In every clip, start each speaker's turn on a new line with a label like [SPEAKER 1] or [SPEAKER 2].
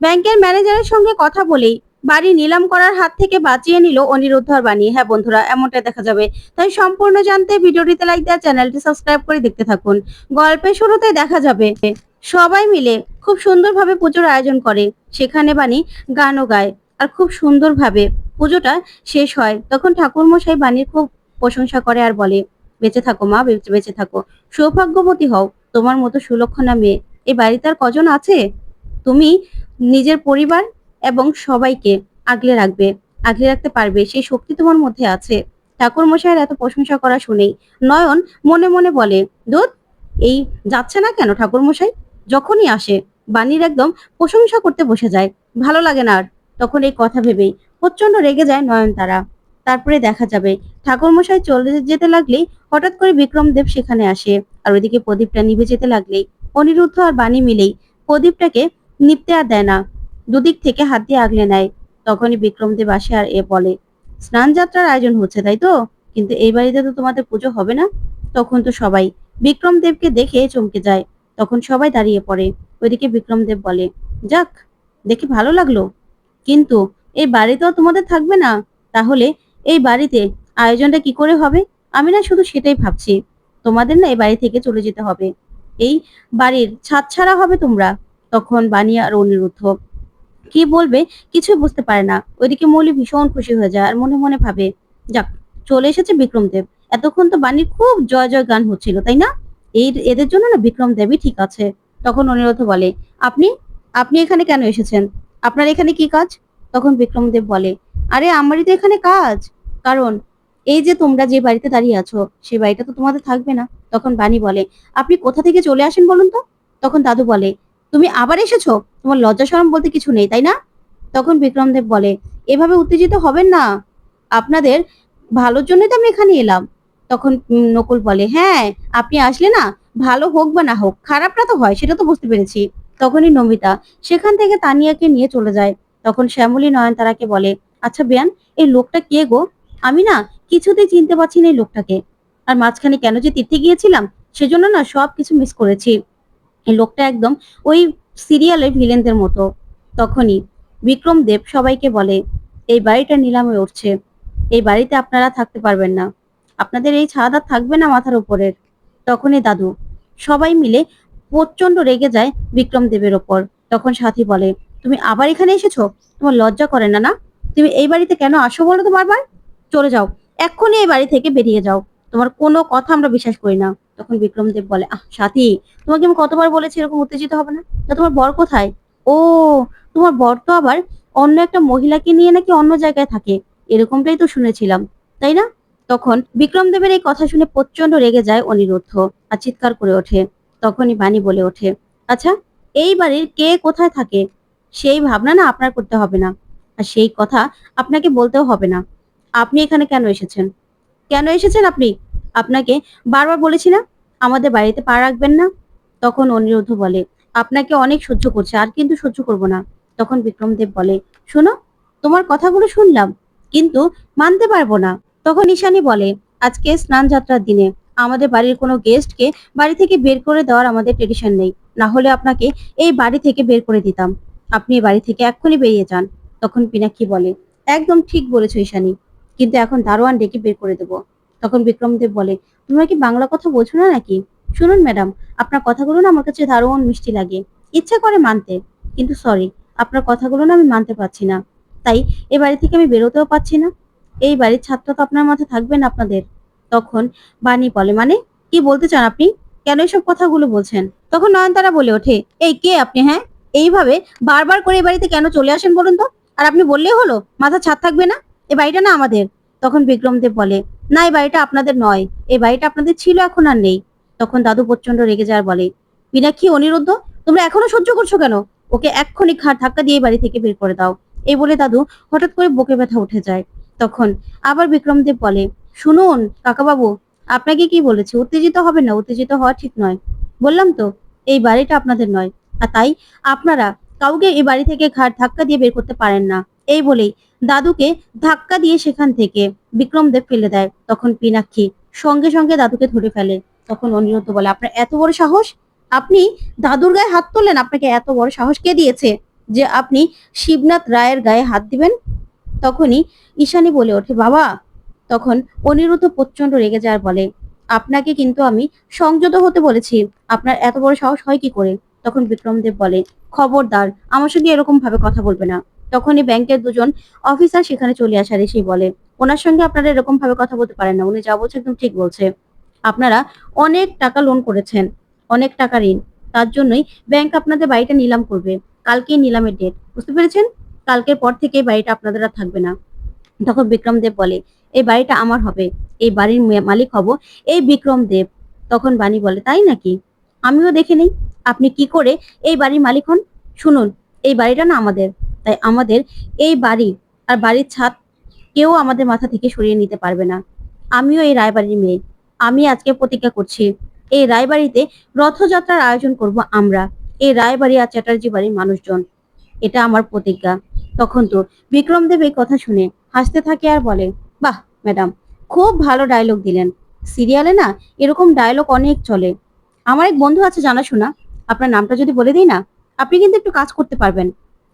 [SPEAKER 1] ব্যাংকের ম্যানেজারের সঙ্গে কথা বলেই বাড়ি নিলাম করার হাত থেকে বাঁচিয়ে নিল অনিরুদ্ধ আর বাণী। হ্যাঁ বন্ধুরা, এমনটা দেখা যাবে। তাই সম্পূর্ণ জানতে ভিডিওটিতে লাইক দেওয়া, চ্যানেলটি সাবস্ক্রাইব করে দেখতে থাকুন। গল্পের শুরুতে দেখা যাবে সবাই মিলে খুব সুন্দরভাবে পুজোর আয়োজন করে। সেখানে বাণী গানও গায় আর খুব সুন্দরভাবে পুজোটা শেষ হয়। তখন ঠাকুরমশাই বাণীর খুব প্রশংসা করে আর বলে, বেঁচে থাকো মা, বেঁচে বেঁচে থাকো, সৌভাগ্যবতী হও, তোমার মতো সুলক্ষণা মেয়ে এই বাড়িতে আর কজন আছে। তুমি নিজের পরিবার এবং সবাইকে আগলে রাখবে, আগলে রাখতে পারবে, সেই শক্তি তোমার মধ্যে আছে। ঠাকুর মশাইয়ের এত প্রশংসা করা শুনেই নয়ন মনে মনে বলে, দুধ এই যাচ্ছে না কেন ঠাকুর মশাই? যখনই আসে বাণীর একদম প্রশংসা করতে বসে যায়, ভালো লাগে না আর। তখন এই কথা ভেবেই প্রচন্ড রেগে যায় নয়নতারা। তারপরে দেখা যাবে ঠাকুর মশাই চলে যেতে লাগলেই হঠাৎ করে বিক্রম দেব সেখানে আসে। আর ওইদিকে প্রদীপটা নিভে যেতে লাগলেই অনিরুদ্ধ আর বাণী মিলেই প্রদীপটাকে নিপতে আর দেয় না, দুদিক থেকে হাত দিয়ে আগলে নেয়। তখনই বিক্রমদেব আসে আর বলে, স্নান যাত্রার আয়োজন হচ্ছে তাই তো, কিন্তু এই বাড়িতে তো তোমাদের পুজো হবে না। তখন তো সবাই বিক্রমদেবকে দেখে চমকে যায়। তখন সবাই দাঁড়িয়ে পড়ে। ওইদিকে বিক্রমদেব বলে, যাক, দেখে ভালো লাগলো, কিন্তু এই বাড়িতেও তোমাদের থাকবে না, তাহলে এই বাড়িতে আয়োজনটা কি করে হবে? আমি না শুধু সেটাই ভাবছি, তোমাদের না এই বাড়ি থেকে চলে যেতে হবে, এই বাড়ির ছাদছাড়া হবে তোমরা। তখন বাণী আর অনিরুদ্ধ কি বলবে কিছুই বুঝতে পারে না। ওইদিকে মৌলি ভীষণ খুশি হয়ে যায় আর মনে মনে ভাবে, যাক, চলে এসেছে বিক্রম দেব। এতক্ষণ তো বাণীর খুব জয় জয় গান হচ্ছিল তাই না, এই এদের জন্য না বিক্রম দেবই ঠিক আছে। তখন অনিরুদ্ধ বলে, আপনি আপনি এখানে কেন এসেছেন? আপনার এখানে কি কাজ? তখন বিক্রম দেব বলে, আরে আমারই তো এখানে কাজ, কারণ এই যে তোমরা যে বাড়িতে দাঁড়িয়ে আছো সেই বাড়িটা তো তোমাদের থাকবে না। তখন বাণী বলে, আপনি কোথা থেকে চলে আসেন বলুন তো? তখন দাদু বলে, তুমি আবার এসেছো, তোমার লজ্জা শরম বলতে কিছু নেই তাই না? তখন বিক্রমদেব বলে, এভাবে উত্তেজিত হবেন না, আপনাদের ভালোর জন্যই তো আমি এখানে এলাম। তখন নকুল বলে, হ্যাঁ, আপনি আসলে না, ভালো হোক বা না হোক, খারাপটা তো হয় সেটা তো বুঝতে পেরেছি। তখনই নমিতা সেখান থেকে তানিয়াকে নিয়ে চলে যায়। তখন শ্যামলী নয়নতারাকে বলে, আচ্ছা বেয়ান, এই লোকটা কে গো? আমি না কিছুতেই চিনতে পারছি না এই লোকটাকে। আর মাঝখানে কেন যে তীর্থে গিয়েছিলাম সেজন্য না সবকিছু মিস করেছি। এই লোকটা একদম ওই সিরিয়ালের ভিলেনদের মতো। তখনই বিক্রম দেব সবাইকে বলে, এই বাড়িটা নিলামে উঠছে, এই বাড়িতে আপনারা থাকতে পারবেন না, আপনাদের এই ছাদ আর থাকবে না মাথার উপরের। তখনই দাদু সবাই মিলে প্রচন্ড রেগে যায় বিক্রম দেবের ওপর। তখন সাথী বলে, তুমি আবার এখানে এসেছো, তোমার লজ্জা করে না? না, তুমি এই বাড়িতে কেন আসো বলো তো বারবার? চলে যাও, এক্ষুনি এই বাড়ি থেকে বেরিয়ে যাও, তোমার কোনো কথা আমরা বিশ্বাস করি না। তখন বিক্রম দেব বলে, আহ সাথী, তোমাকে আমি কতবার বলেছি এরকম উত্তেজিত হবে না। তা তোমার বর কোথায়? ও, তোমার বর তো আবার অন্য একটা মহিলাকে নিয়ে নাকি অন্য জায়গায় থাকে, এরকমটাই তো শুনেছিলাম, তাই না? তখন বিক্রম দেবের এই কথা শুনে প্রচন্ড রেগে যায় অনিরুদ্ধ আর চিৎকার করে ওঠে। তখনই বাণী বলে ওঠে, আচ্ছা, এই বাড়ির কে কোথায় থাকে সেই ভাবনা না আপনার করতে হবে না, আর সেই কথা আপনাকে বলতেও হবে না। আপনি এখানে কেন এসেছেন? কেন এসেছেন আপনি? আপনাকে বারবার বলেছি না আমাদের বাড়িতে পা রাখবেন না। তখন অনিরুদ্ধ বলে, আপনাকে অনেক সহ্য করছে, আর কিন্তু সহ্য করব না। তখন বিক্রমদেব বলে, শোনো, তোমার কথাগুলো শুনলাম, কিন্তু মানতে পারবো না। তখন ঈশানী বলে, আজকে স্নান যাত্রার দিনে আমাদের বাড়ির কোনো গেস্টকে বাড়ি থেকে বের করে দেওয়ার আমাদের ট্রেডিশন নেই, না হলে আপনাকে এই বাড়ি থেকে বের করে দিতাম। আপনি এই বাড়ি থেকে এক্ষুনি বেরিয়ে যান। তখন পিনাক্ষী বলে, একদম ঠিক বলেছো ঈশানী, কিন্তু এখন দারোয়ান ডেকে বের করে দেবো। তখন বিক্রমদেব বলে, তোমরা কি বাংলা কথা বোঝো না নাকি? শুনুন ম্যাডাম, আপনার কথাগুলো না আমার কাছে দারুণ মিষ্টি লাগে, ইচ্ছা করে মানতে, কিন্তু সরি, আপনার কথাগুলো না আমি মানতে পারছি না, তাই এই বাড়ি থেকে আমি বেরোতেও পারছি না। এই বাড়ির ছাদটা তো আপনার মাথায় থাকবে না আপনাদের। তখন বাণী বলে, মানে কি বলতে চান আপনি? কেন এসব কথাগুলো বলছেন? তখন নয়নতারা বলে ওঠে, এই কে আপনি? হ্যাঁ, এইভাবে বারবার করে এই বাড়িতে কেন চলে আসেন বলুন তো? আর আপনি বললেই হলো মাথা ছাদ থাকবে না, এই বাড়িটা না আমাদের। তখন বিক্রমদেব বলে, না, এই বাড়িটা আপনাদের নয়, এই বাড়িটা আপনাদের ছিল, এখন আর নেই। তখন দাদু প্রচন্ড রেগে যায় আর বলে, পিনাক্ষী, অনিরুদ্ধ, তোমরা এখনো সহ্য করছো কেন? ওকে এক্ষুনি ঘাড় ধাক্কা দিয়ে বাড়ি থেকে বের করে দাও। এই বলে দাদু হঠাৎ করে বুকে ব্যথা উঠে যায়। তখন আবার বিক্রমদেব বলে, শুনুন কাকাবাবু, আপনাকে কি বলেছি, উত্তেজিত হবেন না, উত্তেজিত হওয়া ঠিক নয়। বললাম তো এই বাড়িটা আপনাদের নয়, আর তাই আপনারা কাউকে এই বাড়ি থেকে ঘাড় ধাক্কা দিয়ে বের করতে পারেন না। এই বলেই দাদুকে ধাক্কা দিয়ে সেখান থেকে বিক্রমদেব ফেলে দেয়। তখন পিনাক্ষী সঙ্গে সঙ্গে দাদুকে ধরে ফেলে। তখন অনিরুদ্ধ বলে, আপনার এত বড় সাহস, আপনি দাদুর গায়ে হাত তোলেন? আপনাকে এত বড় সাহস কে দিয়েছে? যে আপনি শিবনাথ রায়ের গায়ে হাত দিবেন? তখনই ঈশানী বলে ওঠে, বাবা। তখন অনিরুদ্ধ প্রচন্ড রেগে যায় আর বলে, আপনাকে কিন্তু আমি সংযত হতে বলেছি, আপনার এত বড় সাহস হয় কি করে? তখন বিক্রমদেব বলে, খবরদার, আমার সঙ্গে এরকম ভাবে কথা বলবে না। তখনই ব্যাংকের দুজন অফিসার সেখানে চলে আসে আর এসেই বলে, ওনার সঙ্গে আপনারা এরকম ভাবে কথা বলতে পারেন না, উনি যা বলছে একদম ঠিক বলছে। আপনারা অনেক টাকা লোন করেছেন, অনেক টাকা ঋণ, তার জন্যই ব্যাংক আপনাদের বাড়িটা নিলাম করবে। কালকেই নিলামের ডেট, বুঝতে পেরেছেন? কালকের পর থেকে এই বাড়িটা আপনাদের আর থাকবে না। তখন বিক্রম দেব বলে, এই বাড়িটা আমার হবে, এই বাড়ির মালিক হব এই বিক্রম দেব। তখন বাণী বলে, তাই নাকি? আমিও দেখে নেই আপনি কি করে এই বাড়ির মালিক হন। শুনুন, এই বাড়িটা না আমাদের, তাই আমাদের এই বাড়ি আর বাড়ির ছাদ কেউ আমাদের মাথা থেকে সরিয়ে নিতে পারবে না। আমিও এই রায়বাড়ির মেয়ে, আমি আজকে প্রতিজ্ঞা করছি, এই রায়বাড়িতে রথযাত্রার আয়োজন করব আমরা, এই রায়বাড়ি আর চ্যাটার্জি বাড়ির মানুষজন। এটা আমার প্রতিজ্ঞা। তখন তো বিক্রমদেব এই কথা শুনে হাসতে থাকে আর বলে, বাহ ম্যাডাম, খুব ভালো ডায়লগ দিলেন। সিরিয়ালে না এরকম ডায়লগ অনেক চলে। আমার এক বন্ধু আছে জানাশোনা, আপনার নামটা যদি বলে দিই না, আপনি কিন্তু একটু কাজ করতে পারবেন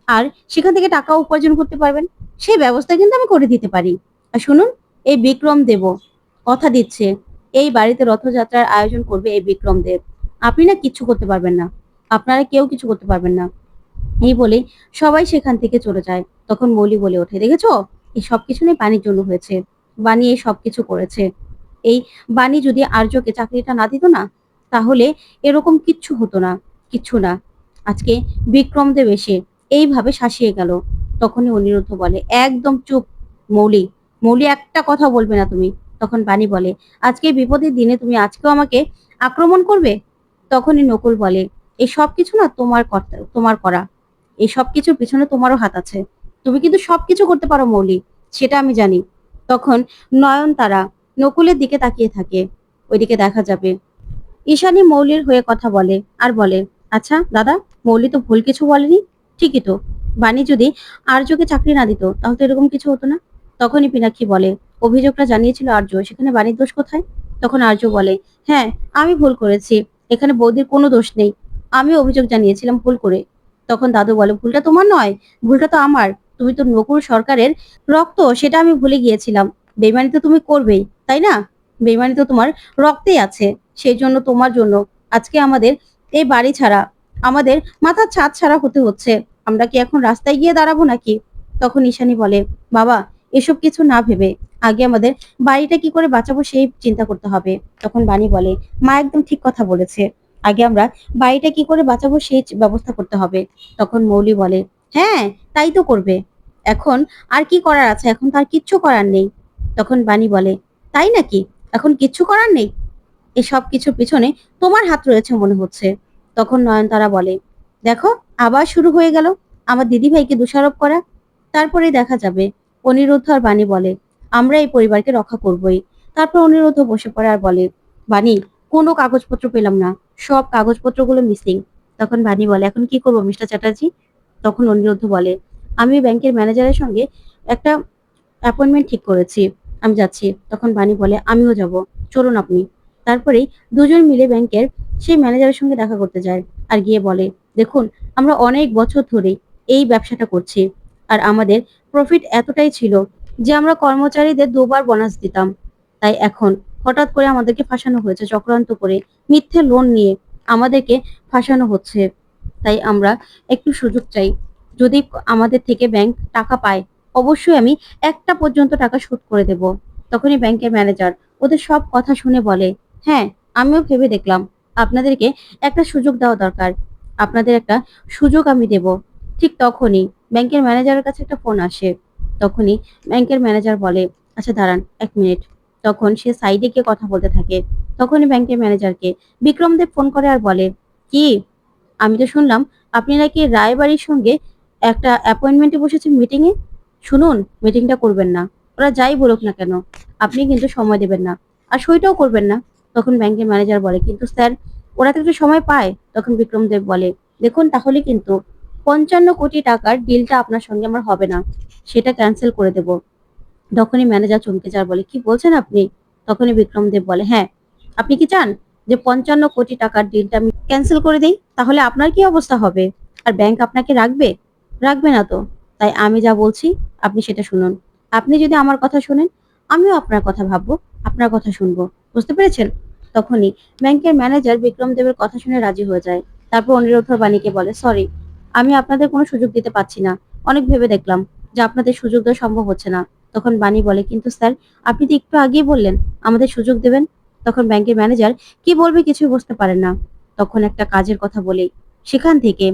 [SPEAKER 1] আর সেখান থেকে টাকা উপার্জন করতে পারবেন। সেই ব্যবস্থা কিন্তু আমি করে দিতে পারি। আর শুনুন, এই বিক্রম দেব কথা দিচ্ছে, এই বাড়িতে রথযাত্রার আয়োজন করবে এই বিক্রম দেব। আপনি না কিচ্ছু করতে পারবেন না, আপনারা কেউ কিছু করতে পারবেন না। এই বলে সবাই সেখান থেকে চলে যায়। তখন মৌলি বলে ওঠে, দেখেছো, এই সবকিছু নিয়ে বাণীর জন্য হয়েছে, বাণী এই সবকিছু করেছে। এই বাণী যদি আর্যকে চাকরিটা না দিত না, তাহলে এরকম কিচ্ছু হতো না, কিচ্ছু না। আজকে বিক্রমদেব এসে এইভাবে শাসিয়ে গেল। তখনই অনিরুদ্ধ বলে, একদম চুপ মৌলি, মৌলি একটা কথা বলবে না তুমি। তখন বাণী বলে, আজকে বিপদের দিনে তুমি আজকেও আমাকে আক্রমণ করবে? তখনই নকুল বলে, এই সবকিছু না তোমার করা, এই সবকিছুর পিছনে তোমারও হাত আছে। তুমি কিন্তু সবকিছু করতে পারো মৌলি, সেটা আমি জানি। তখন নয়নতারা নকুলের দিকে তাকিয়ে থাকে। ওইদিকে দেখা যাবে ঈশানী মৌলির হয়ে কথা বলে আর বলে, আচ্ছা দাদা, মৌলি তো ভুল কিছু বলেনি, ঠিকই তো। বাণী যদি আর্যকে চাকরি না দিত তাহলে তো এরকম কিছু হতো না। তখনই পিনাক্ষী বলে, অভিযোগটা জানিয়েছিল আর্য, সেখানে বাণীর দোষ কোথায়? তখন আর্য বলে, হ্যাঁ, আমি ভুল করেছি, এখানে বৌদির কোনো দোষ নেই, আমি অভিযোগ জানিয়েছিলাম ভুল করে। তখন দাদু বলে, ভুলটা তোমার নয়, ভুলটা তো আমার। তুমি তো নকুল সরকারের রক্ত, সেটা আমি ভুলে গিয়েছিলাম। বেইমানি তো তুমি করবেই, তাই না? বেইমানি তো তোমার রক্তেই আছে। সেই জন্য তোমার জন্য আজকে আমাদের এই বাড়ি ছাড়া, আমাদের মাথার ছাদ ছাড়া হতে হচ্ছে। আমরা কি এখন রাস্তায় গিয়ে দাঁড়াবো নাকি? তখন ঈশানী বলে, বাবা, এসব কিছু না ভেবে আগে আমাদের বাড়িটা কি করে বাঁচাবো সেই চিন্তা করতে হবে। তখন বাণী বলে, মা একদম ঠিক কথা বলেছে, আগে আমরা বাড়িটা কি করে বাঁচাবো সেই ব্যবস্থা করতে হবে। তখন মৌলি বলে, হ্যাঁ, তাই তো করবে। এখন আর কি করার আছে, এখন তার কিচ্ছু করার নেই। তখন বাণী বলে, তাই নাকি? এখন কিচ্ছু করার নেই? এসব কিছুর পিছনে তোমার হাত রয়েছে মনে হচ্ছে। তখন নয়নতারা বলে, দেখো, আবার শুরু হয়ে গেল আমার দিদিভাইকে দোষারোপ করা। তারপরে দেখা যাবে অনিরুদ্ধ আর বাণী বলে, আমরা এই পরিবারকে রক্ষা করবই। তারপর অনিরুদ্ধ বসে পড়ে আর বলে, বাণী, কোনো কাগজপত্র পেলাম না, সব কাগজপত্রগুলো মিসিং। তখন বাণী বলে, এখন কি করবো মিস্টার চ্যাটার্জি? তখন অনিরুদ্ধ বলে, আমি ব্যাংকের ম্যানেজারের সঙ্গে একটা অ্যাপয়েন্টমেন্ট ঠিক করেছি, আমি যাচ্ছি। তখন বাণী বলে, আমিও যাব, চলুন আপনি। তারপরেই দুজন মিলে ব্যাংকের সেই ম্যানেজারের সঙ্গে দেখা করতে যায় আর গিয়ে বলে, দেখুন, আমরা অনেক বছর ধরে এই ব্যবসাটা করছি আর আমাদের প্রফিট এতটাই ছিল যে আমরা কর্মচারীদের দুবার বোনাস দিতাম। তাই এখন হঠাৎ করে আমাদেরকে ফাঁসানো হয়েছে, চক্রান্ত করে মিথ্যে লোন নিয়ে আমাদেরকে ফাঁসানো হচ্ছে। তাই আমরা একটু সুযোগ চাই, যদি আমাদের থেকে ব্যাংক টাকা পায় অবশ্যই আমি একটা পর্যন্ত টাকা শোধ করে দেব। তখনই ব্যাংকের ম্যানেজার ওদের সব কথা শুনে বলে, হ্যাঁ, আমিও ভেবে দেখলাম আপনাদেরকে একটা সুযোগ দেওয়া দরকার, আপনাদের একটা সুযোগ আমি দেব। ঠিক তখনই ব্যাংকের ম্যানেজারের কাছে একটা ফোন আসে। তখনই ব্যাংকের ম্যানেজার বলে, আচ্ছা দাঁড়ান 1 মিনিট। তখন সে সাইডে গিয়ে কথা বলতে থাকে। তখনই ব্যাংকের ম্যানেজারকে বিক্রমদেব ফোন করে আর বলে, কি, আমি তো শুনলাম আপনি নাকি রায়বাড়ির সঙ্গে একটা অ্যাপয়েন্টমেন্টে বসেছেন মিটিং এ। শুনুন, মিটিংটা করবেন না, ওরা যাই বলুক না কেন, আপনি কিন্তু সময় দেবেন না আর সইটাও করবেন না। তখন ব্যাংকের ম্যানেজার বলে, কিন্তু স্যার, ওরা তো একটু সময় পায়। তখন বিক্রমদেব বলে, দেখুন, তাহলে কিন্তু 55 কোটি টাকার ডিলটা আপনার সঙ্গে আমার হবে না, সেটা ক্যান্সেল করে দেব। তখনই ম্যানেজার চমকে যায়, বলে, কি বলছেন আপনি? তখনই বিক্রমদেব বলে, হ্যাঁ, আপনি কি চান যে 55 কোটি টাকার ডিলটা আমি ক্যান্সেল করে দেই? তাহলে আপনার কি অবস্থা হবে? আর ব্যাংক আপনাকে রাখবে? রাখবে না তো? তাই আমি যা বলছি আপনি সেটা শুনুন। আপনি যদি আমার কথা শোনেন, আমিও আপনার কথা ভাববো, আপনার কথা শুনবো। বুঝতে পেরেছেন? তখনই ব্যাংকের ম্যানেজার বিক্রম দেবের কথা শুনে রাজি হয়ে যায়। তারপর অনিরুদ্ধ বাণীকে বলে, সরি, আমি আপনাদের কোনো সুযোগ দিতে পারছি না। অনেক ভেবে দেখলাম যে আপনাদের সুযোগ দেওয়া সম্ভব হচ্ছে না। তখন বাণী বলে, কিন্তু স্যার, আপনি তো একটু আগেই বললেন আমাদের সুযোগ দেবেন। তখন ব্যাংকের ম্যানেজার কি বলবে কিছুই বুঝতে পারেন না। তখন একটা কাজের কথা বলেই সেখান থেকে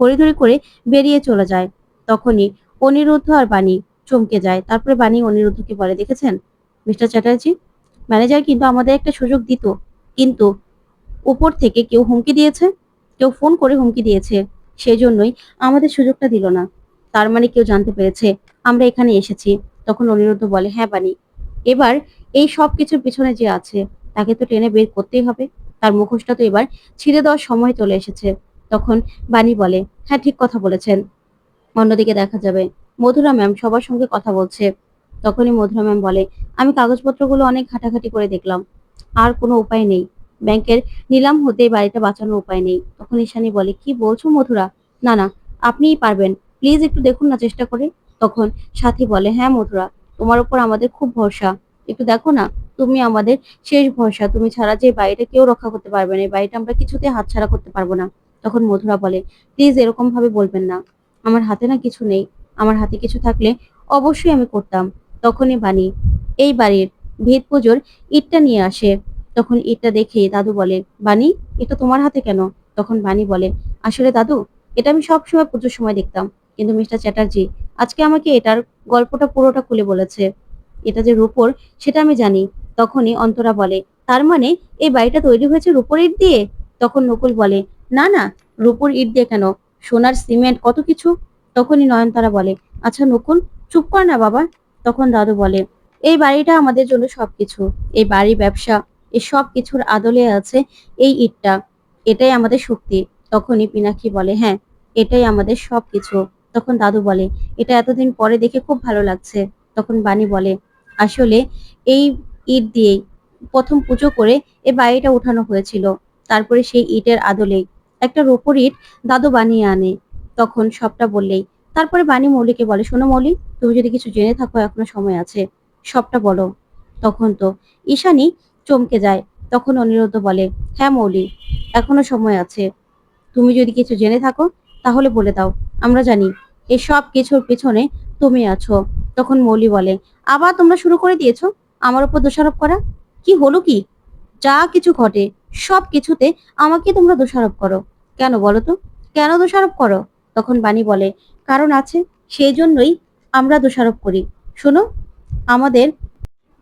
[SPEAKER 1] হরিধরি করে বেরিয়ে চলে যায়। তখনই অনিরুদ্ধ আর বাণী চমকে যায়। তারপরে বাণী অনিরুদ্ধকে বলে, দেখেছেন মিস্টার চ্যাটার্জি, ম্যানেজার কিন্তু আমাদের একটা সুযোগ দিত, কিন্তু উপর থেকে কেউ হুমকি দিয়েছে, কেউ ফোন করে হুমকি দিয়েছে, সেজন্যই আমাদের সুযোগটা দিল না। তার মানে কেউ জানতে পেরেছে আমরা এখানে এসেছি। তখন অনিরুদ্ধ বলে, হ্যাঁ বাণী, এবার এই সব কিছুর পিছনে যে আছে তাকে তো টেনে বের করতেই হবে। তার মুখোশটা তো এবার ছিঁড়ে দেওয়ার সময় চলে এসেছে। তখন বাণী বলে, হ্যাঁ ঠিক কথা বলেছেন। অন্যদিকে দেখা যাবে মধুরা ম্যাম সবার সঙ্গে কথা বলছে। তখনই মধুরা ম্যাম বলে, আমি কাগজপত্রগুলো অনেক ঘাটাঘাটি করে দেখলাম, আর কোনো উপায় নেই। ব্যাংকের নিলাম হতে এই বাড়িটা বাঁচানোর উপায় নেই। তখন ঈশানী বলে, কি বলছো মধুরা? না না, আপনিই পারবেন, প্লিজ একটু দেখুন না চেষ্টা করে। তখন সাথী বলে, হ্যাঁ মধুরা, তোমার উপর আমাদের খুব ভরসা, একটু দেখো না, তুমি আমাদের শেষ ভরসা, তুমি ছাড়া যে এই বাড়িটা কেউ রক্ষা করতে পারবে না, এই বাড়িটা আমরা কিছুতেই হাতছাড়া করতে পারবো না। তখন মধুরা বলে, প্লিজ এরকম ভাবে বলবেন না, আমার হাতে না কিছু নেই, আমার হাতে কিছু থাকলে অবশ্যই আমি করতাম। তখনই বাণী এই বাড়ির ভিত পুজোর ইটটা নিয়ে আসে। তখন ইটটা দেখে দাদু বলে, বাণী, এটা তোমার হাতে কেন? তখন বাণী বলে, আসলে দাদু, এটা আমি সবসময় পুজোর সময় দেখতাম, কিন্তু মিস্টার চ্যাটার্জি আজকে আমাকে এটার গল্পটা পুরোটা খুলে বলেছে। এটা যে রূপোর সেটা আমি জানি। তখনই অন্তরা বলে, তার মানে এই বাড়িটা তৈরি হয়েছে রূপোর ইট দিয়ে? তখন নকুল বলে, না না, রূপোর ইট দিয়ে কেন, সোনার সিমেন্ট কত কিছু। তখনই নয়নতারা বলে, আচ্ছা নকুল, চুপ কর না বাবা। তখন দাদু বলে, এই বাড়িটা আমাদের জন্য সবকিছু, এই বাড়ি, ব্যবসা, এই সব কিছুর আদলে আছে এই ইটটা, এটাই আমাদের শক্তি। তখনই পিনাক্ষী বলে, হ্যাঁ, এটাই আমাদের সবকিছু। তখন দাদু বলে, এটা এতদিন পরে দেখে খুব ভালো লাগছে। তখন বাণী বলে, আসলে এই ইট দিয়েই প্রথম পুজো করে এই বাড়িটা উঠানো হয়েছিল। তারপরে সেই ইটের আদলেই একটা রূপোর ইট দাদু বানিয়ে আনে। তখন সবটা বললেই তারপরে বাণী মৌলিকে বলে, শোনো মৌলি, তুমি যদি কিছু জেনে থাকো এখনো সময় আছে, সবটা বলো। তখন তো ঈশানী চমকে যায়। তখন অনিরুদ্ধ বলে, হ্যাঁ মৌলি, এখনো সময় আছে, তুমি যদি কিছু জেনে থাকো তাহলে বলে দাও, আমরা জানি এই সব কিছুর পিছনে তুমি আছো। তখন মৌলি বলে, আবার তোমরা শুরু করে দিয়েছো আমার উপর দোষারোপ করা। কি হলো কি? যা কিছু ঘটে সব কিছুতে আমাকে তোমরা দোষারোপ করো, কেন বলো তো? কেন দোষারোপ করো? তখন বাণী বলে, কারণ আছে, সেই জন্যই আমরা দোষারোপ করি। শোনো, আমাদের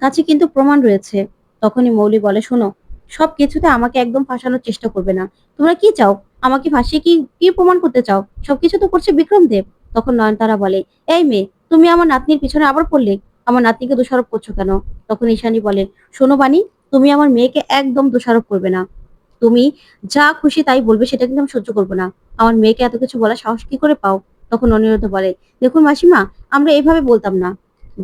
[SPEAKER 1] কাছে কিন্তু প্রমাণ রয়েছে। তখনই মৌলি বলে, শোনো, সব কিছুতে আমাকে একদম ফাঁসানোর চেষ্টা করবে না। তোমরা কি চাও? আমাকে ফাঁসিয়ে কি কি প্রমাণ করতে চাও? সবকিছু তো করছে বিক্রম দেব। তখন নয়নতারা বলে, এই মেয়ে, তুমি আমার নাতনির পিছনে আবার পড়লে, আমার নাতনিকে দোষারোপ করছো কেন? তখন ঈশানী বলে, শোনো বাণী, তুমি আমার মেয়েকে একদম দোষারোপ করবে না। তুমি যা খুশি তাই বলবে, সেটা কিন্তু আমি সহ্য করবো না। আমার মেয়েকে এত কিছু বলার সাহস কি করে পাও? তখন অনিরুদ্ধ বলে, দেখুন মাসিমা, আমরা এভাবে বলতাম না,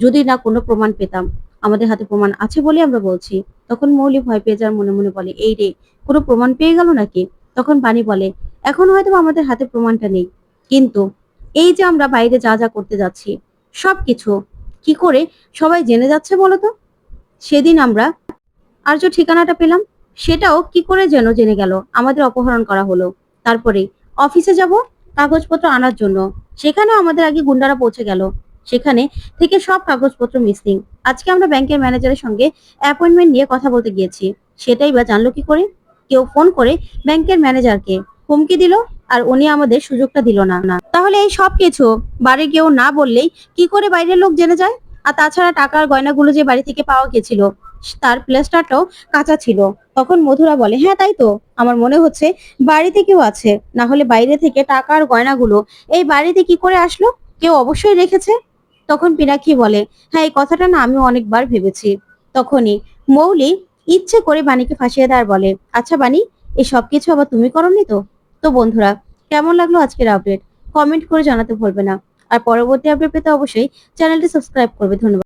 [SPEAKER 1] যদি না কোনো প্রমাণ পেতাম। আমাদের হাতে প্রমাণ আছে বলে আমরা বলছি। তখন মৌলি ভয় পেয়ে যার মনে মনে বলে, এই রে, কোনো প্রমাণ পেয়ে গেল নাকি? তখন বাণী বলে, এখন হয়তো আমাদের হাতে প্রমাণটা নেই, কিন্তু এই যে আমরা বাইরে যা যা করতে যাচ্ছি সবকিছু কি করে সবাই জেনে যাচ্ছে বলো তো? সেদিন আমরা আর্য ঠিকানাটা পেলাম, সেটাও কি করে যেন জেনে গেল আমাদের অপহরণ করা হলো। তারপরে অফিসে যাব কাগজপত্র আনার জন্য, সেখানেও আমাদের আগে গুন্ডারা পৌঁছে গেল, সেখানে থেকে সব কাগজপত্র মিসিং। আজকে আমরা ব্যাংকের ম্যানেজারের সঙ্গে অ্যাপয়েন্টমেন্ট নিয়ে কথা বলতে গিয়েছি, সেটাই বা জানলো কি করে? কেউ ফোন করে ব্যাংকের ম্যানেজারকে হুমকি দিল, আর উনি আমাদের সুযোগটা দিল না। তাহলে এই সব কিছু বাড়ির কেউ না বললেই কি করে বাইরের লোক জেনে যায়? আর তাছাড়া টাকার গয়নাগুলো যে বাড়ি থেকে পাওয়া গেছিল, তার প্লাস্টারটাও কাঁচা ছিল। তখন মধুরা বলে, হ্যাঁ তাই তো, আমার মনে হচ্ছে বাড়িতে কেউ আছে, না হলে বাইরে থেকে টাকার গয়নাগুলো এই বাড়িতে কি করে আসলো? কেউ অবশ্যই রেখেছে। তখন পিনাক্ষী বলে, হ্যাঁ এই কথাটা না আমি অনেকবার ভেবেছি। তখনই মৌলি ইচ্ছে করে বাণীকে ফাঁসিয়ে দেয় আর বলে, আচ্ছা বাণী, এই সব কিছু আবার তুমি করনি তো? তো বন্ধুরা, কেমন লাগলো আজকের আপডেট? কমেন্ট করে জানাতে ভুলবে না। আর পরবর্তী আপডেট পেতে অবশ্যই চ্যানেলটি সাবস্ক্রাইব করবে। ধন্যবাদ।